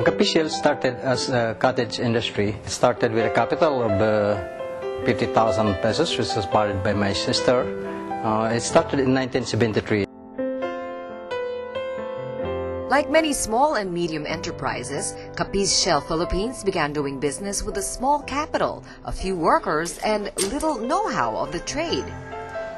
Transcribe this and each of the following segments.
Capiz started as a cottage industry. It started with a capital of 50,000 pesos, which was borrowed by my sister. It started in 1973. Like many small and medium enterprises, Capiz Shell Philippines began doing business with a small capital, a few workers, and little know-how of the trade.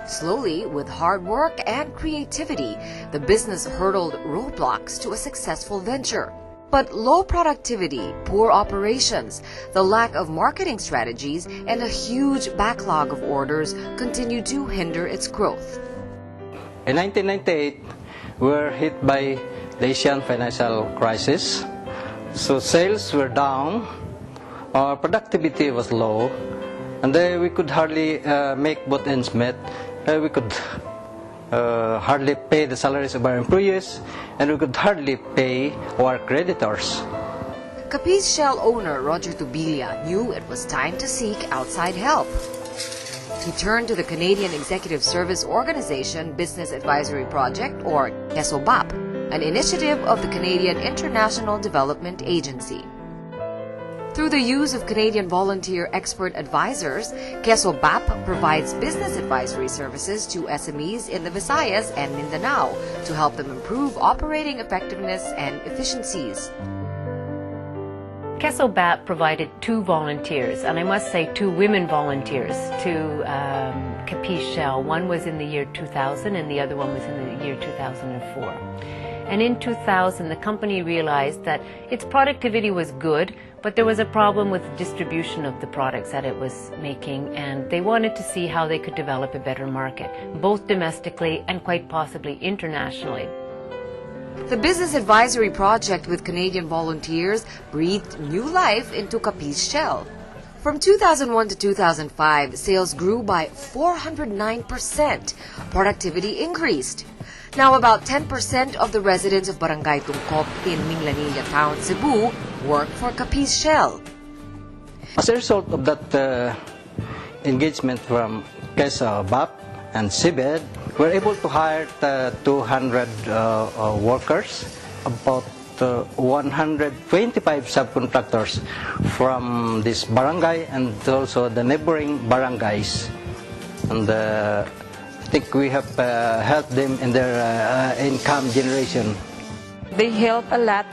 Slowly, with hard work and creativity, the business hurdled roadblocks to a successful venture. But low productivity, poor operations, the lack of marketing strategies, and a huge backlog of orders continued to hinder its growth. In 1998, we were hit by the Asian financial crisis. So sales were down, our productivity was low, and we could hardly make both ends meet. We could hardly pay the salaries of our employees, and we could hardly pay our creditors. Capiz Shell owner Roger Tubilla knew it was time to seek outside help. He turned to the Canadian Executive Service Organization Business Advisory Project, or CESO-BAP, an initiative of the Canadian International Development Agency. Through the use of Canadian volunteer expert advisors, CESO-BAP provides business advisory services to SMEs in the Visayas and Mindanao to help them improve operating effectiveness and efficiencies. CESO-BAP provided 2 volunteers, and I must say 2 women volunteers, to Capiz Shell. One was in the year 2000 and the other one was in the year 2004. And in 2000, the company realized that its productivity was good, but there was a problem with the distribution of the products that it was making, and they wanted to see how they could develop a better market, both domestically and quite possibly internationally. The Business Advisory Project with Canadian volunteers breathed new life into Capiz Shell. From 2001 to 2005, sales grew by 409%. Productivity increased. Now about 10% of the residents of Barangay Tungkop in Minglanilla Town, Cebu, work for Capiz Shell. As a result of that engagement from CESO-BAP and CBED, we were able to hire 200 workers, about 125 subcontractors from this barangay and also the neighboring barangays. And I think we have helped them in their income generation. They help a lot,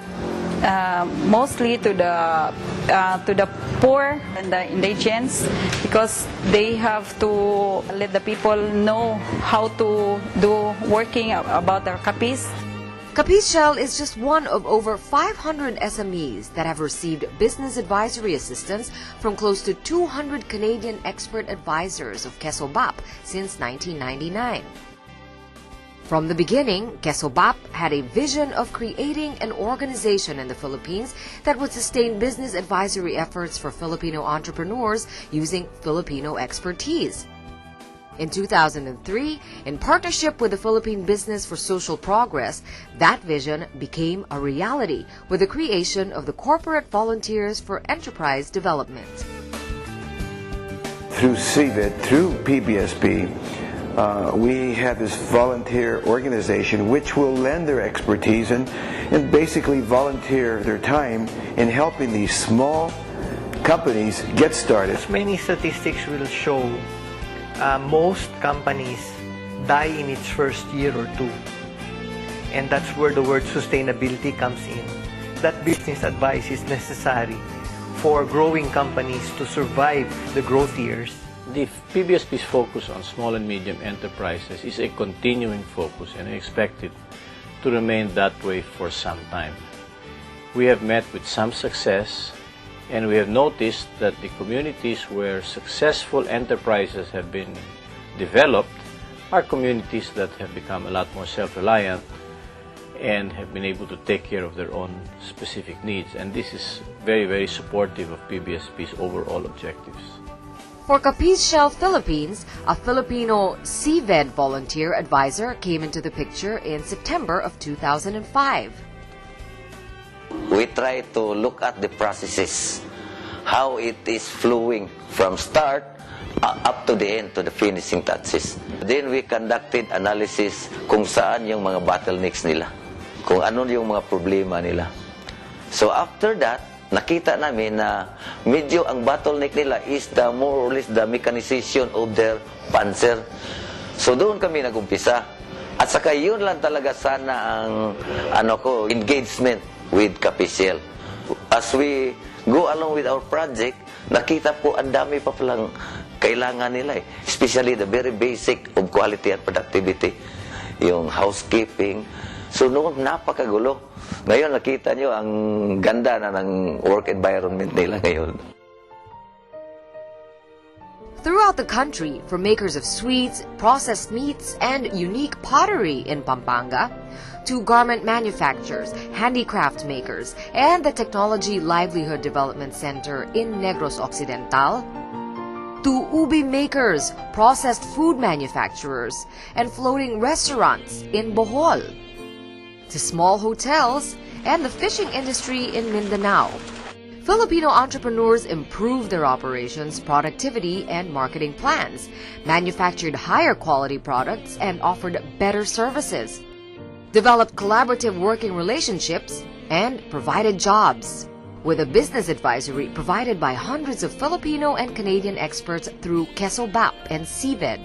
mostly to the poor and the indigents, because they have to let the people know how to do working about their Capiz. Capiz Shell is just one of over 500 SMEs that have received business advisory assistance from close to 200 Canadian expert advisors of CESO-BAP since 1999. From the beginning, CESO-BAP had a vision of creating an organization in the Philippines that would sustain business advisory efforts for Filipino entrepreneurs using Filipino expertise. In 2003, in partnership with the Philippine Business for Social Progress, that vision became a reality with the creation of the Corporate Volunteers for Enterprise Development. Through CBED, through PBSP, we have this volunteer organization which will lend their expertise and basically volunteer their time in helping these small companies get started. Many statistics will show most companies die in its first year or 2. And that's where the word sustainability comes in. That business advice is necessary for growing companies to survive the growth years. The PBSP's focus on small and medium enterprises is a continuing focus, and I expect it to remain that way for some time. We have met with some success, and we have noticed that the communities where successful enterprises have been developed are communities that have become a lot more self-reliant and have been able to take care of their own specific needs. And this is very, very supportive of PBSP's overall objectives. For Capiz Shell Philippines, a Filipino CVED volunteer advisor came into the picture in September of 2005. We try to look at the processes, how it is flowing from start up to the end, to the finishing touches. Then we conducted analysis kung saan yung mga bottlenecks nila, kung ano yung mga problema nila. So after that, nakita namin na medyo ang bottleneck nila is the more or less the mechanization of their panzer. So doon kami nagumpisa. At saka yun lang talaga sana ang engagement with Kapisiel. As we go along with our project, nakita po ang dami pa palang kailangan nila eh. Especially the very basic of quality and productivity. Yung housekeeping. So noon, napakagulo. Ngayon, nakita nyo ang ganda na ng work environment nila ngayon. Throughout the country, from makers of sweets, processed meats, and unique pottery in Pampanga, to garment manufacturers, handicraft makers, and the Technology Livelihood Development Center in Negros Occidental, to ubi makers, processed food manufacturers, and floating restaurants in Bohol, to small hotels and the fishing industry in Mindanao. Filipino entrepreneurs improved their operations, productivity, and marketing plans, manufactured higher quality products, and offered better services, developed collaborative working relationships, and provided jobs, with a business advisory provided by hundreds of Filipino and Canadian experts through CESO-BAP and CVED.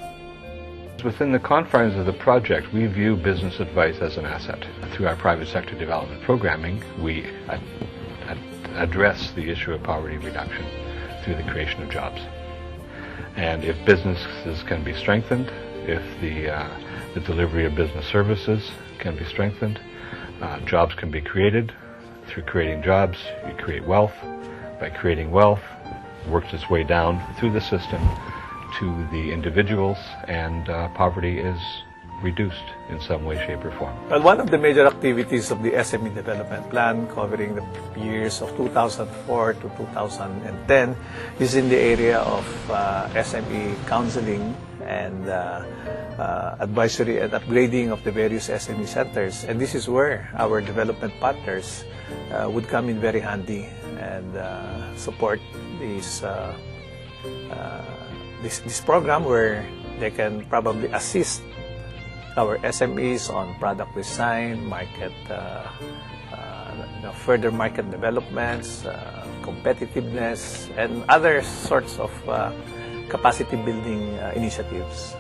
Within the confines of the project, we view business advice as an asset. Through our private sector development programming, we address the issue of poverty reduction through the creation of jobs. And if businesses can be strengthened, if the delivery of business services can be strengthened, jobs can be created. Through creating jobs, you create wealth. By creating wealth, it works its way down through the system to the individuals, and poverty is reduced in some way, shape, or form. Well, one of the major activities of the SME Development Plan, covering the years of 2004 to 2010, is in the area of SME counseling and advisory and upgrading of the various SME centers. And this is where our development partners would come in very handy and support this program, where they can probably assist our SMEs on product design, market, further market developments, competitiveness, and other sorts of capacity building initiatives.